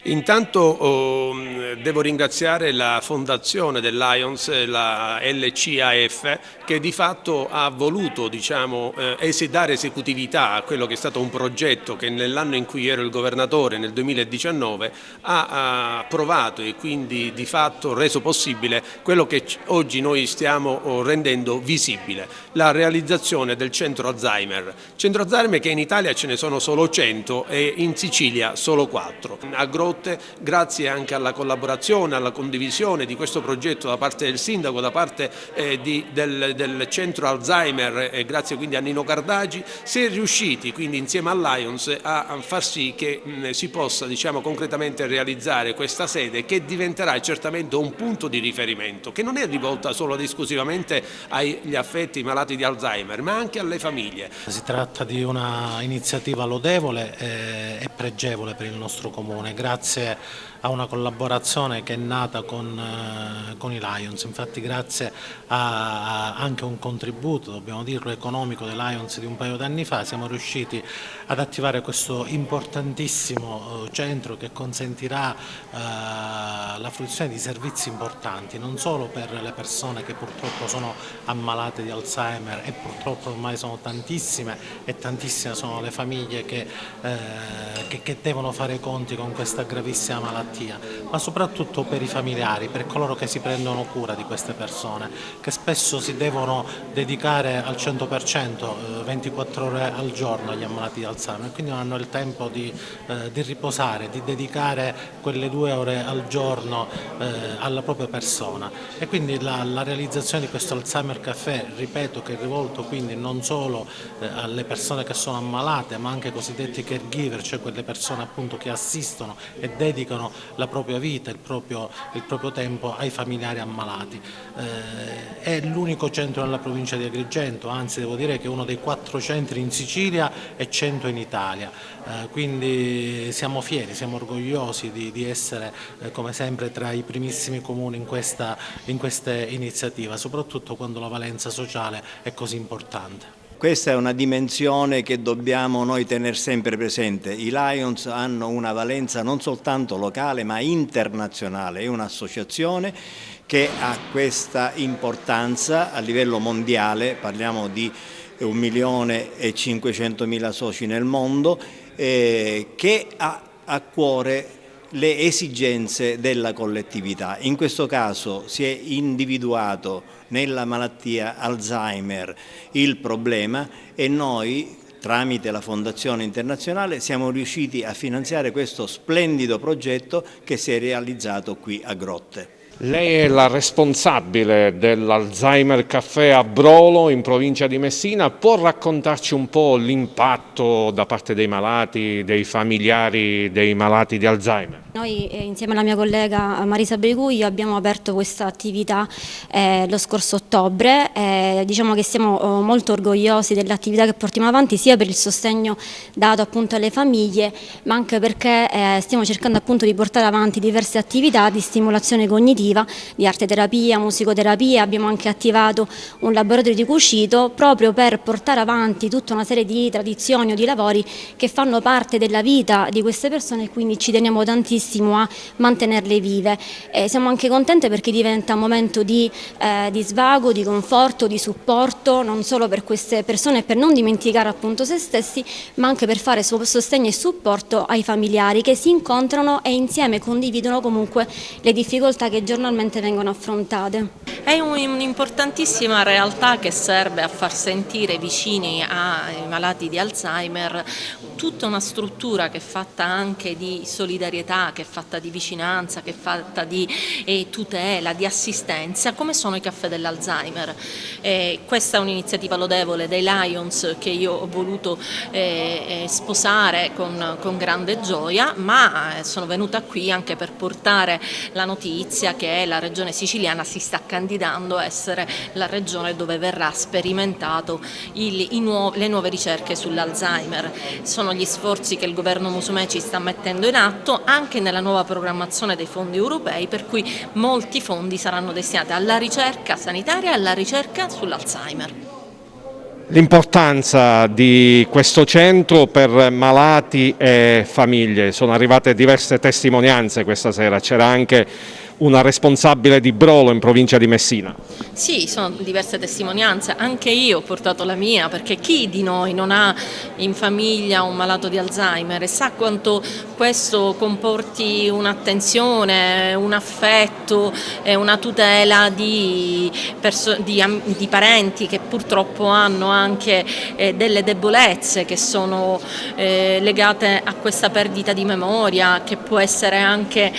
Intanto devo ringraziare la fondazione del Lions, la LCAF, che di fatto ha voluto dare esecutività a quello che è stato un progetto che nell'anno in cui ero il governatore, nel 2019, ha approvato e quindi di fatto reso possibile quello che oggi noi stiamo rendendo visibile, la realizzazione del centro Alzheimer. Centro Alzheimer che in Italia ce ne sono solo 100 e in Sicilia solo 4. A Grotte, grazie anche alla collaborazione, alla condivisione di questo progetto da parte del sindaco, da parte del centro Alzheimer e grazie quindi a Nino Cardagi, si è riusciti quindi insieme al Lions a far sì che si possa concretamente realizzare questa sede, che diventerà certamente un punto di riferimento, che non è rivolta solo ed esclusivamente agli affetti malati di Alzheimer, ma anche alle famiglie. Si tratta di una iniziativa lodevole e pregevole per il nostro comune, grazie a una collaborazione che è nata con i Lions. Infatti grazie a anche un contributo, dobbiamo dirlo, economico dei Lions di un paio d'anni fa, siamo riusciti ad attivare questo importantissimo centro che consentirà la fruizione di servizi importanti, non solo per le persone che purtroppo sono ammalate di Alzheimer, e purtroppo ormai sono tantissime e tantissime sono le famiglie che devono fare i conti con questa gravissima malattia, ma soprattutto per i familiari, per coloro che si prendono cura di queste persone, che spesso si devono dedicare al 100%, 24 ore al giorno agli ammalati di Alzheimer, quindi non hanno il tempo di riposare, di dedicare quelle 2 ore al giorno alla propria persona, e quindi la realizzazione di questo Alzheimer Café, ripeto, che è rivolto quindi non solo alle persone che sono ammalate, ma anche ai cosiddetti caregiver, cioè quelle persone appunto che assistono e dedicano la propria vita, il proprio tempo ai familiari ammalati. È l'unico centro nella provincia di Agrigento, anzi devo dire che è uno dei 4 centri in Sicilia e 100 in Italia, quindi siamo fieri, siamo orgogliosi di essere come sempre tra i primissimi comuni in questa iniziativa, soprattutto quando la valenza sociale è così importante. Questa è una dimensione che dobbiamo noi tenere sempre presente. I Lions hanno una valenza non soltanto locale ma internazionale, è un'associazione che ha questa importanza a livello mondiale, parliamo di 1.500.000 soci nel mondo, che ha a cuore le esigenze della collettività. In questo caso si è individuato nella malattia Alzheimer il problema e noi, tramite la Fondazione Internazionale, siamo riusciti a finanziare questo splendido progetto che si è realizzato qui a Grotte. Lei è la responsabile dell'Alzheimer Café a Brolo, in provincia di Messina. Può raccontarci un po' l'impatto da parte dei malati, dei familiari dei malati di Alzheimer? Noi insieme alla mia collega Marisa Briguglio abbiamo aperto questa attività lo scorso ottobre, diciamo che siamo molto orgogliosi dell'attività che portiamo avanti, sia per il sostegno dato appunto alle famiglie, ma anche perché stiamo cercando appunto di portare avanti diverse attività di stimolazione cognitiva, di arte terapia, musicoterapia. Abbiamo anche attivato un laboratorio di cucito proprio per portare avanti tutta una serie di tradizioni o di lavori che fanno parte della vita di queste persone, e quindi ci teniamo tantissimo a mantenerle vive. Siamo anche contente perché diventa un momento di svago, di conforto, di supporto, non solo per queste persone, per non dimenticare appunto se stessi, ma anche per fare sostegno e supporto ai familiari che si incontrano e insieme condividono comunque le difficoltà che giornalmente vengono affrontate. È un'importantissima realtà che serve a far sentire vicini ai malati di Alzheimer tutta una struttura che è fatta anche di solidarietà, che è fatta di vicinanza, che è fatta di tutela, di assistenza, come sono i caffè dell'Alzheimer. Questa è un'iniziativa lodevole dei Lions che io ho voluto sposare con grande gioia, ma sono venuta qui anche per portare la notizia che la regione siciliana si sta candidando a essere la regione dove verrà sperimentato le nuove ricerche sull'Alzheimer. Sono gli sforzi che il governo Musumeci sta mettendo in atto anche nella nuova programmazione dei fondi europei, per cui molti fondi saranno destinati alla ricerca sanitaria e alla ricerca sull'Alzheimer. L'importanza di questo centro per malati e famiglie. Sono arrivate diverse testimonianze questa sera, c'era anche una responsabile di Brolo in provincia di Messina. Sì, sono diverse testimonianze, anche io ho portato la mia, perché chi di noi non ha in famiglia un malato di Alzheimer e sa quanto questo comporti un'attenzione, un affetto e una tutela di parenti che purtroppo hanno anche delle debolezze che sono legate a questa perdita di memoria, che può essere anche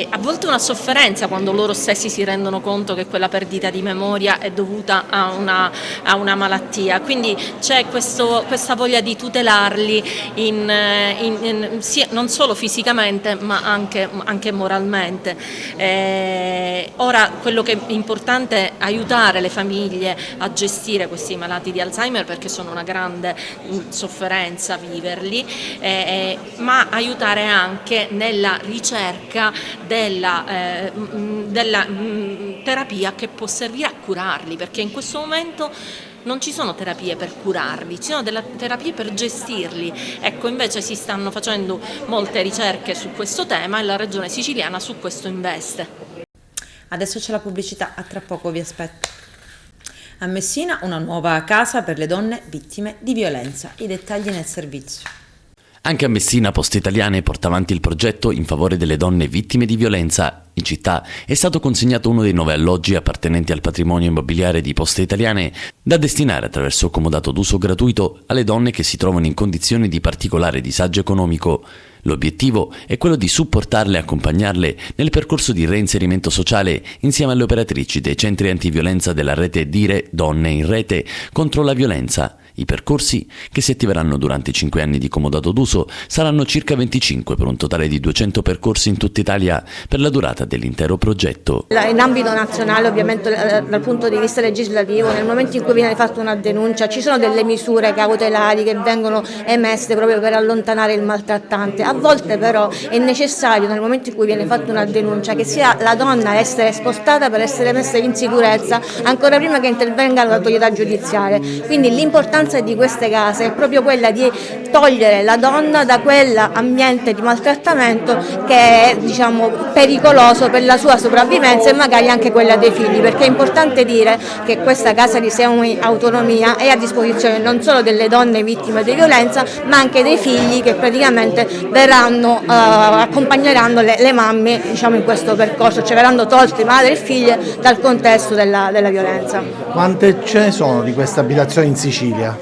a volte una sofferenza quando loro stessi si rendono conto che quella perdita di memoria è dovuta a una malattia. Quindi c'è questa voglia di tutelarli non solo fisicamente ma anche moralmente. Ora quello che è importante è aiutare le famiglie a gestire questi malati di Alzheimer, perché sono una grande sofferenza viverli, ma aiutare anche nella ricerca della terapia che può servire a curarli, perché in questo momento non ci sono terapie per curarli, ci sono delle terapie per gestirli. Ecco, invece si stanno facendo molte ricerche su questo tema e la Regione Siciliana su questo investe. Adesso c'è la pubblicità, a tra poco vi aspetto. A Messina una nuova casa per le donne vittime di violenza, i dettagli nel servizio. Anche a Messina Poste Italiane porta avanti il progetto in favore delle donne vittime di violenza. In città è stato consegnato uno dei 9 alloggi appartenenti al patrimonio immobiliare di Poste Italiane da destinare attraverso comodato d'uso gratuito alle donne che si trovano in condizioni di particolare disagio economico. L'obiettivo è quello di supportarle e accompagnarle nel percorso di reinserimento sociale insieme alle operatrici dei centri antiviolenza della rete Dire Donne in Rete contro la violenza. I percorsi, che si attiveranno durante i 5 anni di comodato d'uso, saranno circa 25 per un totale di 200 percorsi in tutta Italia per la durata dell'intero progetto. In ambito nazionale, ovviamente dal punto di vista legislativo, nel momento in cui viene fatta una denuncia ci sono delle misure cautelari che vengono emesse proprio per allontanare il maltrattante. A volte però è necessario, nel momento in cui viene fatta una denuncia, che sia la donna a essere spostata per essere messa in sicurezza ancora prima che intervenga l'autorità giudiziaria. Quindi l'importanza di queste case è proprio quella di togliere la donna da quell'ambiente di maltrattamento che è, diciamo, pericoloso per la sua sopravvivenza e magari anche quella dei figli, perché è importante dire che questa casa di semi-autonomia è a disposizione non solo delle donne vittime di violenza ma anche dei figli che praticamente accompagneranno le mamme, diciamo, in questo percorso, cioè verranno tolte madre e figlie dal contesto della violenza. Quante ce ne sono di queste abitazioni in Sicilia?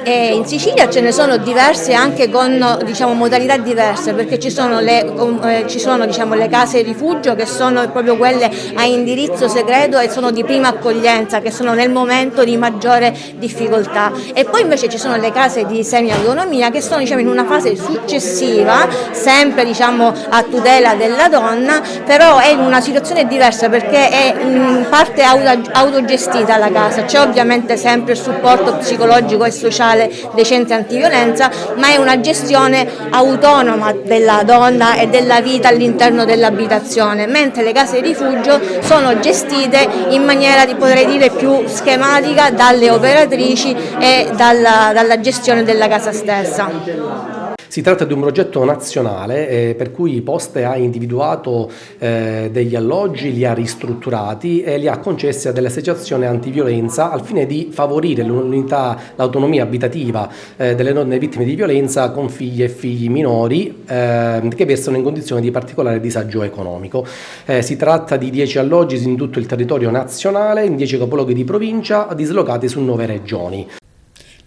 E in Sicilia ce ne sono diverse anche con, diciamo, modalità diverse, perché ci sono diciamo, le case rifugio che sono proprio quelle a indirizzo segreto e sono di prima accoglienza, che sono nel momento di maggiore difficoltà, e poi invece ci sono le case di semi-autonomia che sono, diciamo, in una fase successiva, sempre, diciamo, a tutela della donna, però è in una situazione diversa perché è in parte autogestita la casa, c'è ovviamente sempre il supporto psicologico e sociale dei centri antiviolenza, ma è una gestione autonoma della donna e della vita all'interno dell'abitazione, mentre le case di rifugio sono gestite in maniera, potrei dire, più schematica dalle operatrici e dalla gestione della casa stessa. Si tratta di un progetto nazionale per cui Poste ha individuato degli alloggi, li ha ristrutturati e li ha concessi a delle associazioni antiviolenza al fine di favorire l'autonomia abitativa delle donne vittime di violenza con figlie e figli minori che versano in condizioni di particolare disagio economico. Si tratta di 10 alloggi in tutto il territorio nazionale, in 10 capoluoghi di provincia, dislocati su 9 regioni.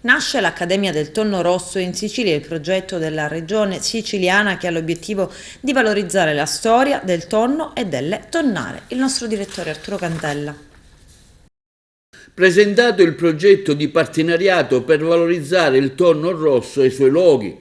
Nasce l'Accademia del Tonno Rosso in Sicilia, il progetto della regione siciliana che ha l'obiettivo di valorizzare la storia del tonno e delle tonnare. Il nostro direttore Arturo Cantella. Presentato il progetto di partenariato per valorizzare il tonno rosso e i suoi luoghi.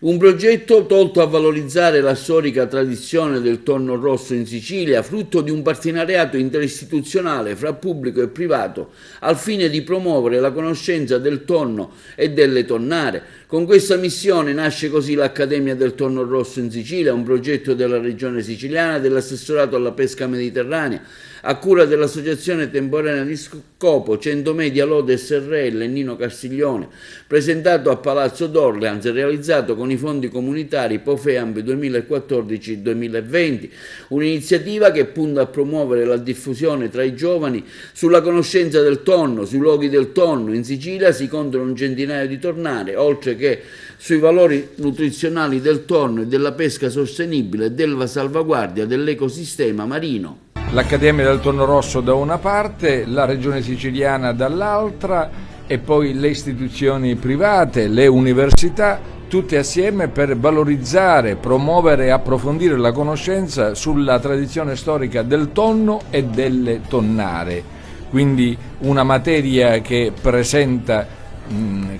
Un progetto tolto a valorizzare la storica tradizione del tonno rosso in Sicilia, frutto di un partenariato interistituzionale fra pubblico e privato, al fine di promuovere la conoscenza del tonno e delle tonnare. Con questa missione nasce così l'Accademia del Tonno Rosso in Sicilia, un progetto della Regione Siciliana e dell'Assessorato alla Pesca Mediterranea, a cura dell'Associazione Temporanea di Scopo, Centomedia Lode SRL e Nino Castiglione, presentato a Palazzo d'Orleans e realizzato con i fondi comunitari POFEAMP 2014-2020, un'iniziativa che punta a promuovere la diffusione tra i giovani sulla conoscenza del tonno, sui luoghi del tonno. In Sicilia si contano un centinaio di tonnare, oltre che sui valori nutrizionali del tonno e della pesca sostenibile e della salvaguardia dell'ecosistema marino. L'Accademia del Tonno Rosso da una parte, la Regione Siciliana dall'altra e poi le istituzioni private, le università, tutte assieme per valorizzare, promuovere e approfondire la conoscenza sulla tradizione storica del tonno e delle tonnare. Quindi una materia che presenta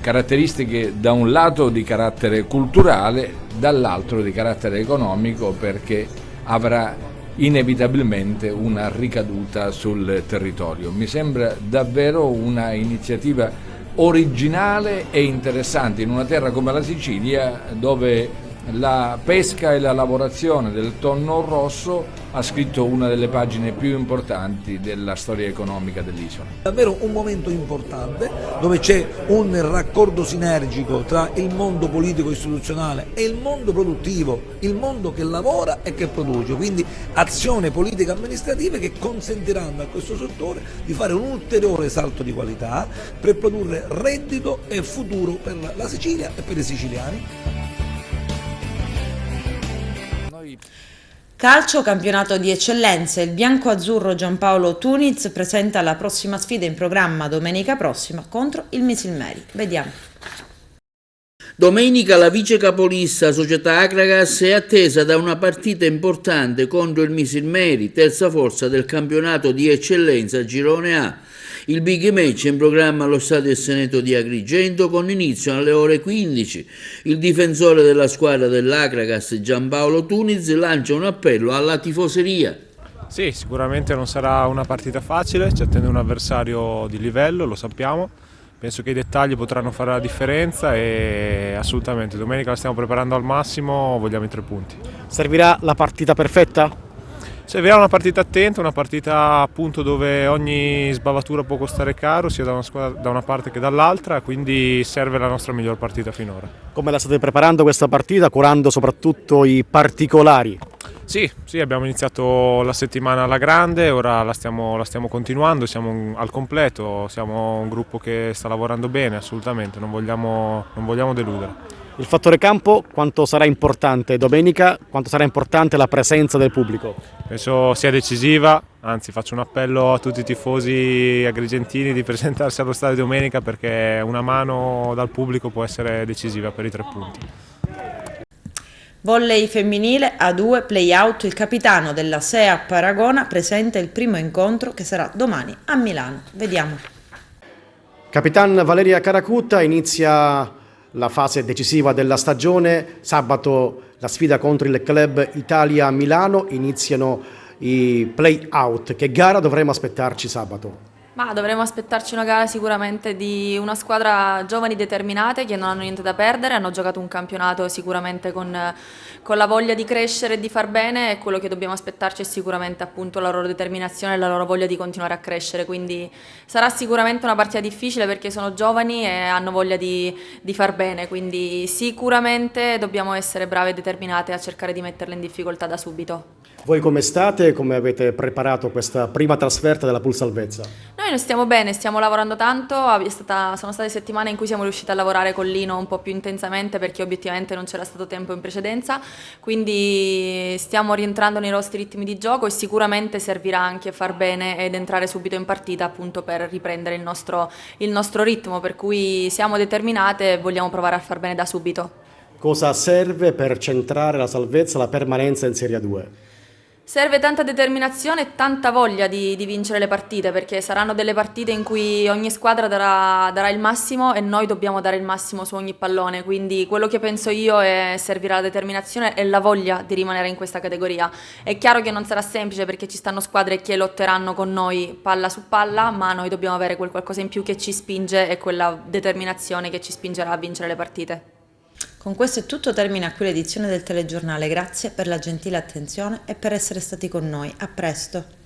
caratteristiche da un lato di carattere culturale, dall'altro di carattere economico, perché avrà inevitabilmente una ricaduta sul territorio. Mi sembra davvero una iniziativa originale e interessante in una terra come la Sicilia, dove la pesca e la lavorazione del tonno rosso ha scritto una delle pagine più importanti della storia economica dell'isola. Davvero un momento importante dove c'è un raccordo sinergico tra il mondo politico istituzionale e il mondo produttivo, il mondo che lavora e che produce, quindi azioni politiche amministrative che consentiranno a questo settore di fare un ulteriore salto di qualità per produrre reddito e futuro per la Sicilia e per i siciliani. Calcio, campionato di eccellenza. Il bianco-azzurro Giampaolo Tuniz presenta la prossima sfida in programma domenica prossima contro il Misilmeri. Vediamo. Domenica la vice capolista Società Akragas è attesa da una partita importante contro il Misilmeri, terza forza del campionato di eccellenza Girone A. Il big match è in programma allo Stadio Seneto di Agrigento con inizio alle ore 15. Il difensore della squadra dell'Akragas, Giampaolo Tuniz, lancia un appello alla tifoseria. Sì, sicuramente non sarà una partita facile, ci attende un avversario di livello, lo sappiamo. Penso che i dettagli potranno fare la differenza e assolutamente domenica la stiamo preparando al massimo, vogliamo i 3 punti. Servirà la partita perfetta? Servirà una partita attenta, una partita appunto dove ogni sbavatura può costare caro sia da una parte che dall'altra, quindi serve la nostra miglior partita finora. Come la state preparando questa partita, curando soprattutto i particolari? Sì, abbiamo iniziato la settimana alla grande, ora la stiamo continuando, siamo al completo, siamo un gruppo che sta lavorando bene, assolutamente, non vogliamo deludere. Il fattore campo quanto sarà importante domenica, quanto sarà importante la presenza del pubblico? Penso sia decisiva, anzi faccio un appello a tutti i tifosi agrigentini di presentarsi allo stadio domenica perché una mano dal pubblico può essere decisiva per i 3 punti. Volley femminile A2 play-out. Il capitano della SEA Paragona presenta il primo incontro che sarà domani a Milano. Vediamo. Capitan Valeria Caracutta inizia la fase decisiva della stagione. Sabato la sfida contro il Club Italia Milano, iniziano i play-out. Che gara dovremo aspettarci sabato? Ma dovremmo aspettarci una gara sicuramente di una squadra giovani determinate che non hanno niente da perdere, hanno giocato un campionato sicuramente con la voglia di crescere e di far bene, e quello che dobbiamo aspettarci è sicuramente appunto la loro determinazione e la loro voglia di continuare a crescere, quindi sarà sicuramente una partita difficile perché sono giovani e hanno voglia di far bene, quindi sicuramente dobbiamo essere brave e determinate a cercare di metterle in difficoltà da subito. Voi come state? Come avete preparato questa prima trasferta della Pool Salvezza? Noi stiamo bene, stiamo lavorando tanto, sono state settimane in cui siamo riusciti a lavorare con Lino un po' più intensamente perché obiettivamente non c'era stato tempo in precedenza, quindi stiamo rientrando nei nostri ritmi di gioco e sicuramente servirà anche far bene ed entrare subito in partita appunto per riprendere il nostro ritmo, per cui siamo determinate e vogliamo provare a far bene da subito. Cosa serve per centrare la salvezza, la permanenza in Serie 2? Serve tanta determinazione e tanta voglia di vincere le partite, perché saranno delle partite in cui ogni squadra darà il massimo e noi dobbiamo dare il massimo su ogni pallone, quindi quello che penso io è servirà la determinazione e la voglia di rimanere in questa categoria. È chiaro che non sarà semplice perché ci stanno squadre che lotteranno con noi palla su palla, ma noi dobbiamo avere quel qualcosa in più che ci spinge e quella determinazione che ci spingerà a vincere le partite. Con questo è tutto, termina qui l'edizione del telegiornale. Grazie per la gentile attenzione e per essere stati con noi. A presto.